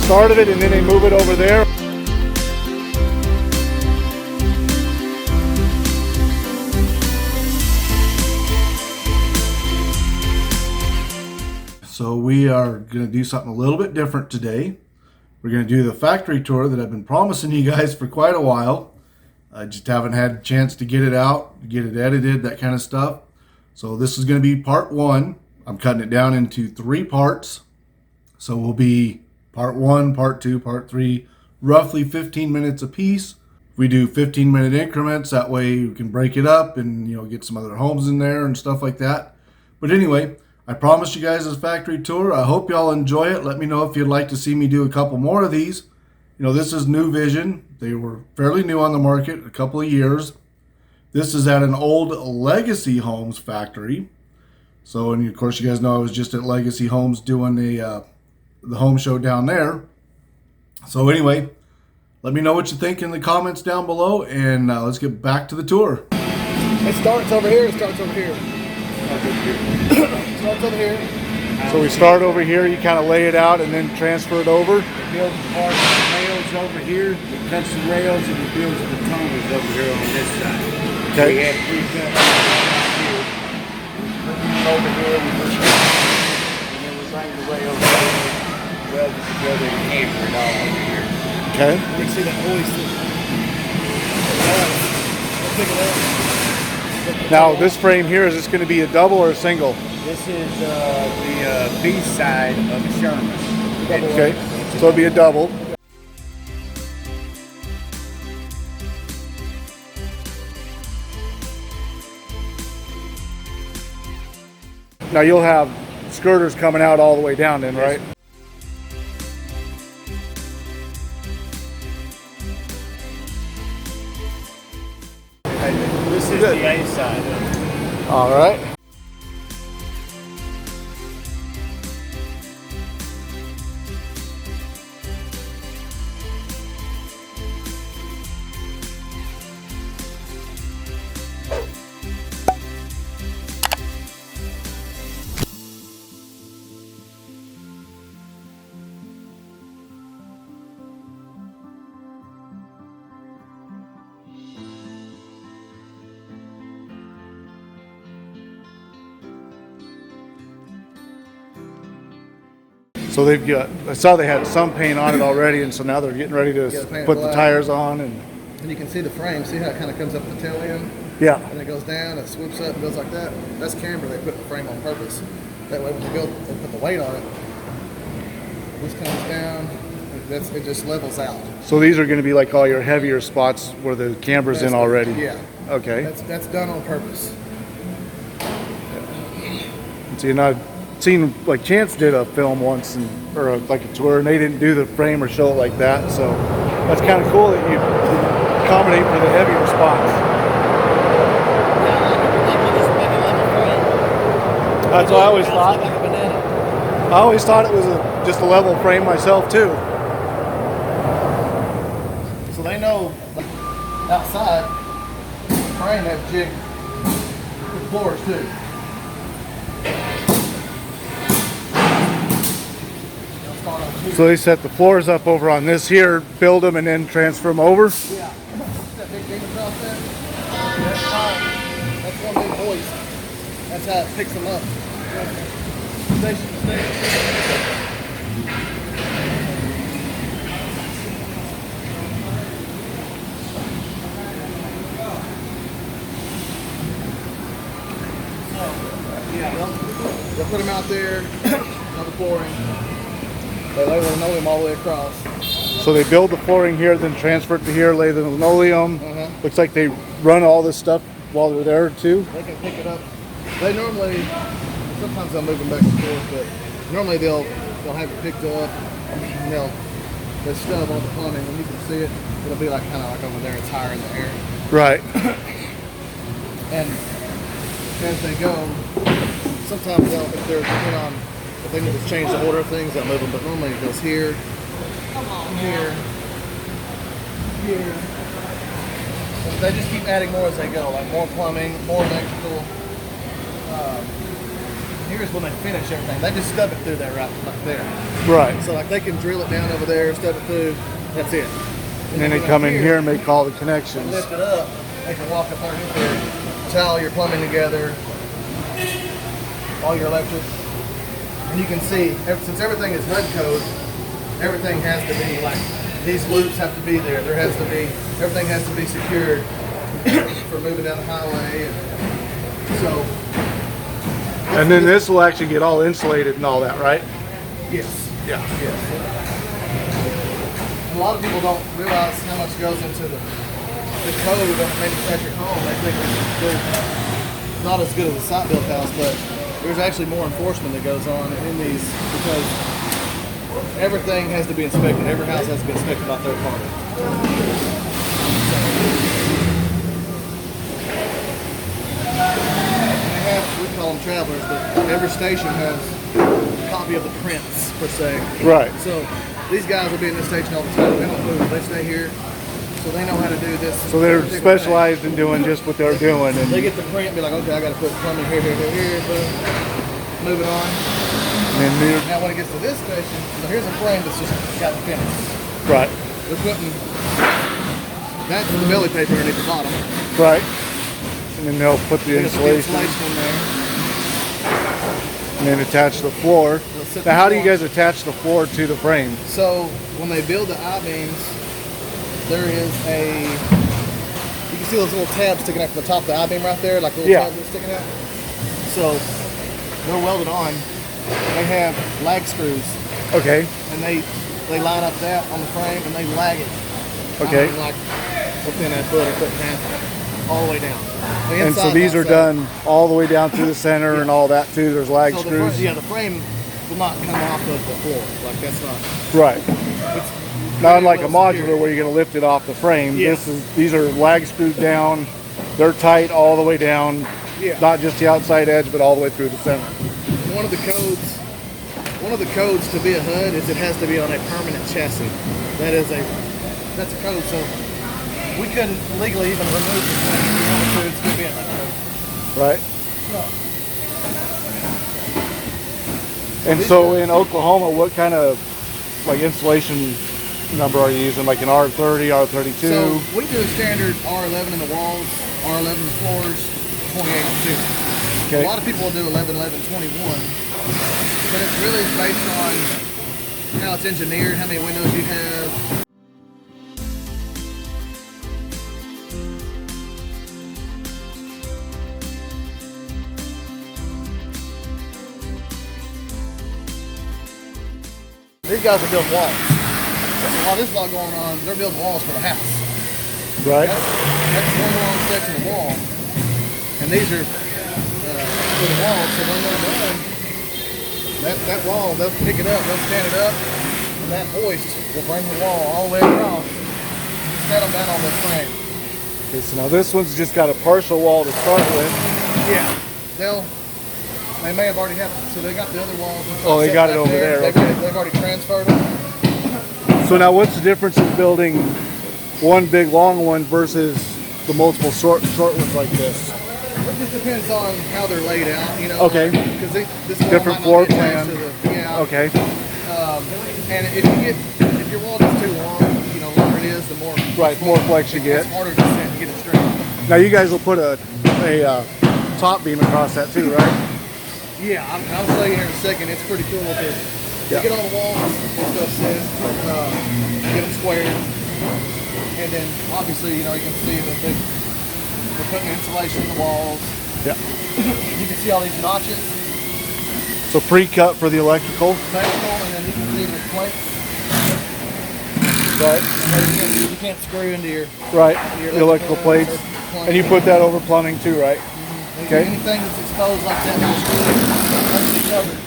start of it and then they move it over there. So we are going to do something a little bit different today. We're going to do the factory tour that I've been promising you guys for quite a while. I just haven't had a chance to get it out, get it edited, that kind of stuff. So this is going to be part one. I'm cutting it down into 3 parts. So we'll be part 1, part 2, part 3, roughly 15 minutes apiece. We do 15-minute increments. That way we can break it up and, you know, get some other homes in there and stuff like that. But anyway, I promised you guys this factory tour. I hope y'all enjoy it. Let me know if you'd like to see me do a couple more of these. You know, this is New Vision. They were fairly new on the market, a couple of years. This is at an old Legacy Homes factory. So, and of course, you guys know I was just at Legacy Homes doing the home show down there. So anyway, let me know what you think in the comments down below, and let's get back to the tour. It starts over here. It starts over here. Starts over here. So we start over here, you kind of lay it out and then transfer it over. It builds parts of the rails over here, it cuts the rails, and it builds the toners over here on this side. Okay. We have 3 cuts right here. Over here, we put it, and then we bring the rails over, weld it together, and hammer it all over here. Okay. You can see that hoist. Let's pick it up. Now this frame here, is this going to be a double or a single? This is the B side of the Sherman. Okay, so it'll be a double. Now you'll have skirters coming out all the way down then, right? This is the A side of it. All right. So they've got, I saw they had some paint on it already, and so now they're getting ready to put the tires on. And you can see the frame. See how it kind of comes up at the tail end? Yeah. And it goes down, it swoops up, and goes like that. That's camber. They put the frame on purpose. That way when they go, they put the weight on it. This comes down. It just levels out. So these are going to be like all your heavier spots where the camber's in already? Yeah. Okay. That's done on purpose. So you're not seen, like Chance did a film once, or like a tour, and they didn't do the frame or show it like that. So that's kind of cool that you accommodate for the heavier spots. That's what I always thought. I always thought it was just a level frame myself too. So they know outside the frame has jig with floors too. So they set the floors up over on this here, build them, and then transfer them over? Yeah. That big thing across there? That's one big hoist. That's how it picks them up. Station to station. They'll put them out there on the flooring. They lay the linoleum all the way across. So they build the flooring here, then transfer it to here, lay the linoleum. Looks like they run all this stuff while they're there too. They can pick it up. They normally, sometimes they'll move them back and forth, but normally they'll have it picked up and they'll stub on the plumbing. When you can see it, it'll be like kind of like over there. It's higher in the air. Right. And as they go, sometimes they'll, if they're depending on, if they need to change the order of things, they'll move them. But normally it goes here, here, here. And they just keep adding more as they go, like more plumbing, more electrical. here's when they finish everything. They just stub it through there, right there. Right. So like they can drill it down over there, stub it through. That's it. And then they come in here and make all the And connections. lift it up. They can walk up underneath there, tie all your plumbing together, all your electric. And you can see, since everything is HUD code, everything has to be like, these loops have to be there. There has to be, everything has to be secured for moving down the highway. And so. And then this will actually get all insulated and all that, right? Yes. Yeah. Yes. A lot of people don't realize how much goes into the code of a manufactured home. They think they're not as good as a site-built house, but there's actually more enforcement that goes on in these because everything has to be inspected. Every house has to be inspected by third party. They have, we call them travelers, but every station has a copy of the prints, per se. Right. So these guys will be in this station all the time. They don't move. They stay here. So they know how to do this. So they're specialized in doing just what they're doing. And they get the print and be like, okay, I got to put plumbing here, here, here, here, boom. Moving on. then Now when it gets to this station, so here's a frame that's just got the finish. right. We're putting, that's the belly paper underneath the bottom. Right. And then they'll put the There's the insulation in there. and then attach the floor. Set Now, the how do you floor. guys attach the floor to the frame? So when they build the I-beams, there is a, you can see those little tabs sticking out from the top of the I-beam right there, like little tabs that are sticking out. So they're welded on. They have lag screws, Okay. and they line up that on the frame and they lag it. Okay. I mean, like within a foot or foot and a half, all the way down. The And so inside these are outside. done all the way down through the center and all that too. There's lag So screws. the frame will not come off of the floor. Like that's not. Right. It's Not like a well modular secured. where you're going to lift it off the frame. Yeah. These are lag screwed down. They're tight all the way down. Yeah. Not just the outside edge, but all the way through the center. One of the codes to be a HUD is it has to be on a permanent chassis. That's a code. So we couldn't legally even remove the frame if we wanted to. It's going to be a HUD code. Right. No. And so in Oklahoma, what kind of like insulation number are you using? Like an R30, R32? So we do a standard R11 in the walls, R11 in the floors, 28 and 2. Okay. A lot of people will do 11, 11, 21. But it's really based on how it's engineered, how many windows you have. These guys are building walls. While this is all going on, they're building walls for the house. Right. That's one long section of wall. And these are for the walls, so when they're done, that wall, they'll pick it up, they'll stand it up, and that hoist will bring the wall all the way across, set them down on this frame. Okay, so now this one's just got a partial wall to start with. Yeah. They may have already had, so they got the other walls. Oh, they set got it back over there, okay. They've already transferred them. So now what's the difference in building one big long one versus the multiple short ones like this? It just depends on how they're laid out, you know. Okay. Because this wall Different might not floor be attached plan. to the- yeah. Okay. And if your wall is too long, you know, the longer it is, the more Right, more flex you get. It's harder to set and get it straight. Now you guys will put a top beam across that too, right? Yeah, I'll show you here in a second. It's pretty cool to get all the walls and stuff set, get them squared, and then obviously, you know, you can see that they're putting insulation in the walls. Yeah. You can see all these notches, So pre-cut for the electrical. electrical, and then you can see the plates. Right. You can't screw into your Right. The electrical plates. or And you put that over plumbing too, right? Okay. Anything that's exposed like that will has to be covered.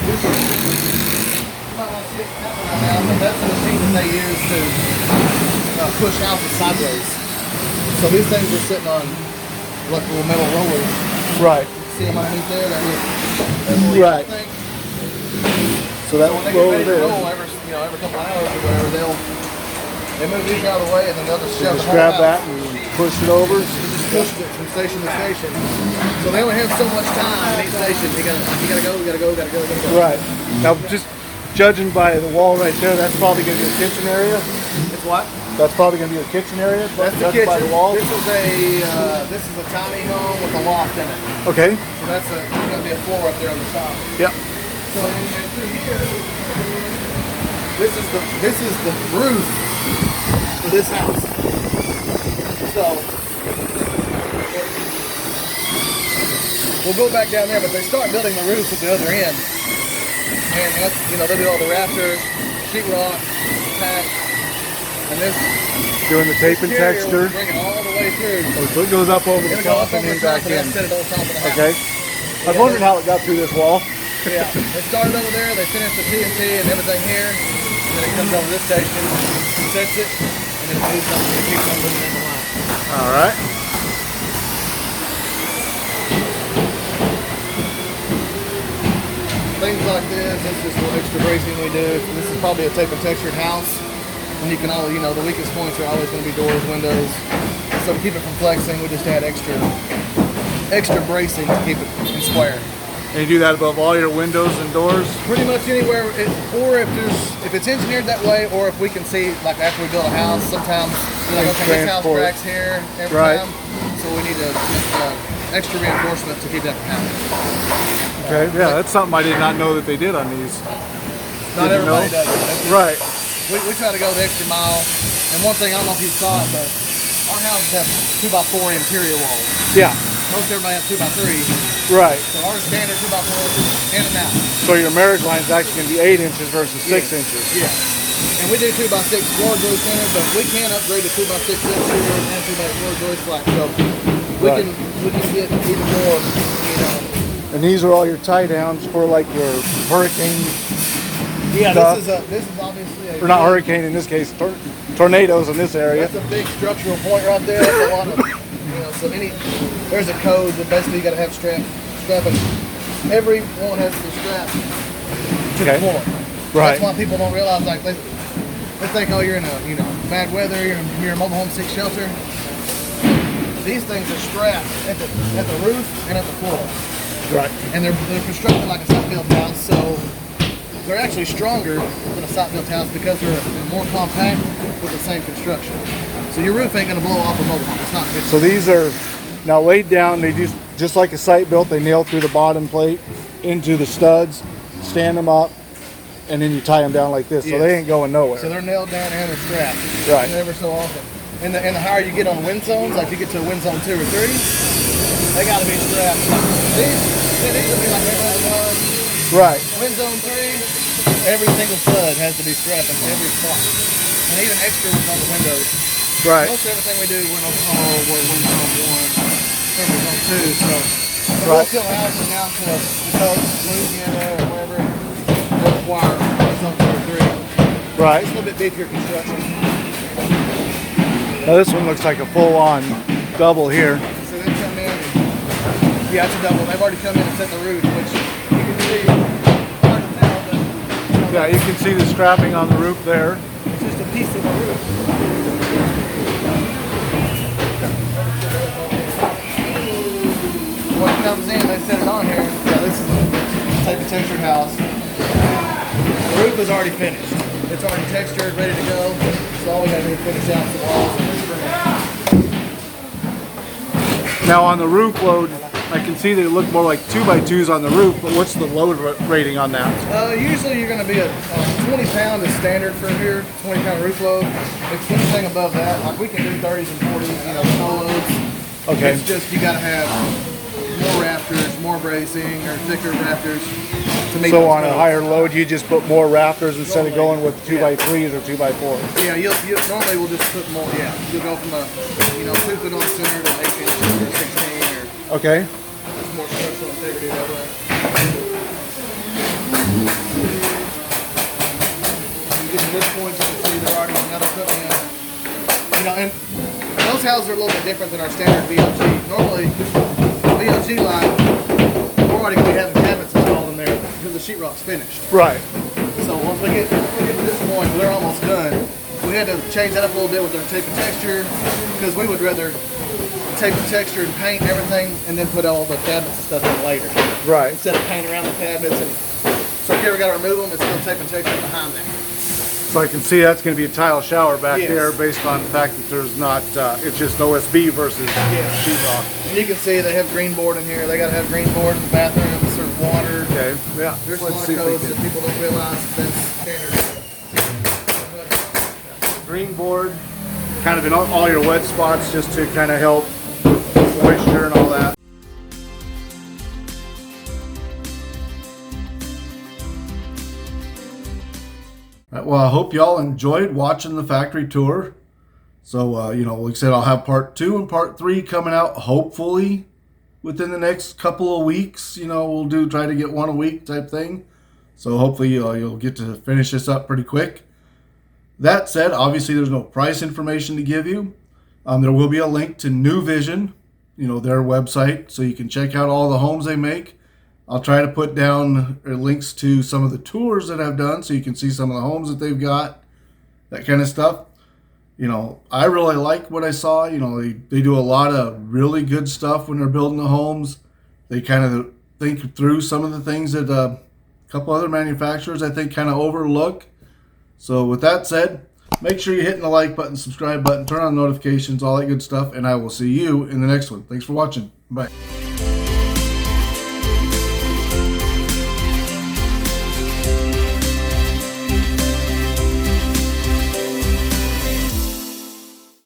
You might not see it happening right now, but that's the machine that they use to push houses sideways. So these things are sitting on like little metal rollers. Right. See them underneath there? That little Right. thing. So that So when they will get go ready to over there. roll every couple of hours or whatever, they move these out of the way and then they'll just shove Just the whole grab house. that and push it over. pushed it from station to station. So they only have so much time in each station. You gotta go. Right. Now, just judging by the wall right there, that's probably going to be a kitchen area. It's what? That's probably going to be a kitchen area. That's the judging kitchen. by the wall. This is a tiny home with a loft in it. Okay. So there's gonna be a floor up there on the top. Yep. So and through here, this is the roof for this house. So we'll go back down there, but they start building the roof at the other end. And that's, they do all the rafters, sheetrock, tack, and this Doing the tape and exterior texture. will bring it all the way through. Oh, so it goes up over the It'll go top up and over then the top back and then in. set it on top of the house. Okay. I was wondering how it got through this wall. Yeah, they started over there, they finished the TNT and everything here, and then it comes over this station, sets it, and then it moves up and it keeps on moving in the line. All right. Things like this is what extra bracing we do. This is probably a tape and textured house, and you can always, the weakest points are always going to be doors, windows. So to keep it from flexing, we just add extra bracing to keep it in square. And you do that above all your windows and doors? Pretty much anywhere, or if it's engineered that way, or if we can see, like after we build a house, sometimes okay, this house cracks here every time, so we need extra reinforcement to keep that from happening. Okay, yeah, that's something I did not know that they did on these. Not everybody does it. Right. We try to go the extra mile, and one thing, I don't know if you saw it, but our houses have 2x4 interior walls. Yeah. Most everybody has 2x3. Right. So ours standard 2x4 in and out. So your marriage line is actually going to be 8 inches versus 6 inches. Yeah. And we do 2x6 floor joist in it, but we can upgrade to 2x6 interior and 2x floor joist flat. So we can get even more, And these are all your tie downs for like your hurricane. Yeah, stuff. this is obviously Or not hurricane in this case, tornadoes in this area. That's a big structural point right there. That's a lot of, so there's a code that basically you got to have strapping. Every one has to be strapped to the floor. Right. That's why people don't realize, like, they think, oh, you're in a, bad weather, you're in a mobile home 6 shelter. These things are strapped at the roof and at the floor. Right. And they're constructed like a site-built house, so they're actually stronger than a site-built house because they're more compact with the same construction. So your roof ain't gonna blow off a mobile home. It's not good. So these are now laid down. They just like a site built. They nail through the bottom plate into the studs, stand them up, and then you tie them down like this. So they ain't going nowhere. So they're nailed down and they're strapped. Right. Ever so often. And the higher you get on wind zones, like you get to a wind zone 2 or 3, they gotta be strapped. These will be like every other one. Right. Wind zone 3, every single stud has to be strapped in every spot. And even extra ones on the windows. Right. Most everything we do, we're in Oklahoma, we're wind zone 1, we're zone 2, so we'll still have them down to the coast, Louisiana, or wherever, we'll require zone 2 or 3. Right. It's a little bit beefier construction. Now this one looks like a full-on double here. So they come in, yeah, it's a double. They've already come in and set the roof, which you can see, hard to tell, but Yeah, you can see the strapping on the roof there. it's just a piece of the roof. When it comes in, they set it on here. Yeah, this is a tape and textured house. The roof is already finished. It's already textured, ready to go. So all we gotta do is finish out some walls and Now on the roof load, I can see they look more like 2x2s on the roof, but what's the load rating on that? usually you're going to be a 20 pound is standard for here, 20 pound roof load. If anything above that, like we can do 30s and 40s, snow loads. Okay. It's just you got to have more rafters, more bracing, or thicker rafters to meet So those on a codes. higher load, you just put more rafters instead of going with 2x3s or 2x4s. Yeah, you normally we'll just put more. Yeah, you'll go from a 2 foot on center to 8 inches or 16 or Okay. it's more structural integrity that way. You get to this point, you can see they're already another put in. And those houses are a little bit different than our standard VOG. Normally, the VOG line, we're already going to be having cabinets installed in there because the sheetrock's finished. Right. So once we get to this point, they're almost done. We had to change that up a little bit with our tape and texture because we would rather tape and texture and paint and everything, and then put all the cabinets and stuff in later. Right. Instead of painting around the cabinets. And so if you ever got to remove them, it's still tape and texture behind there. So I can see that's going to be a tile shower back Yes. there based on the fact that there's not, it's just OSB versus sheetrock. And you can see they have green board in here. They got to have green board in the bathroom to serve water. Okay, yeah. There's a Let's lot see of if we codes that people don't realize that's standard. green board, kind of in all your wet spots just to kind of help moisture and all that. Well, I hope y'all enjoyed watching the factory tour. So, you know, like I said, I'll have part 2 and part 3 coming out hopefully within the next couple of weeks. You know, we'll try to get one a week type thing. So hopefully you'll get to finish this up pretty quick. That said, obviously there's no price information to give you. There will be a link to New Vision, you know, their website, so you can check out all the homes they make. I'll try to put down links to some of the tours that I've done so you can see some of the homes that they've got, that kind of stuff. You know, I really like what I saw. You know, they do a lot of really good stuff when they're building the homes. They kind of think through some of the things that a couple other manufacturers I think kind of overlook. So with that said, make sure you're hitting the like button, subscribe button, turn on notifications, all that good stuff, and I will see you in the next one. Thanks for watching. Bye.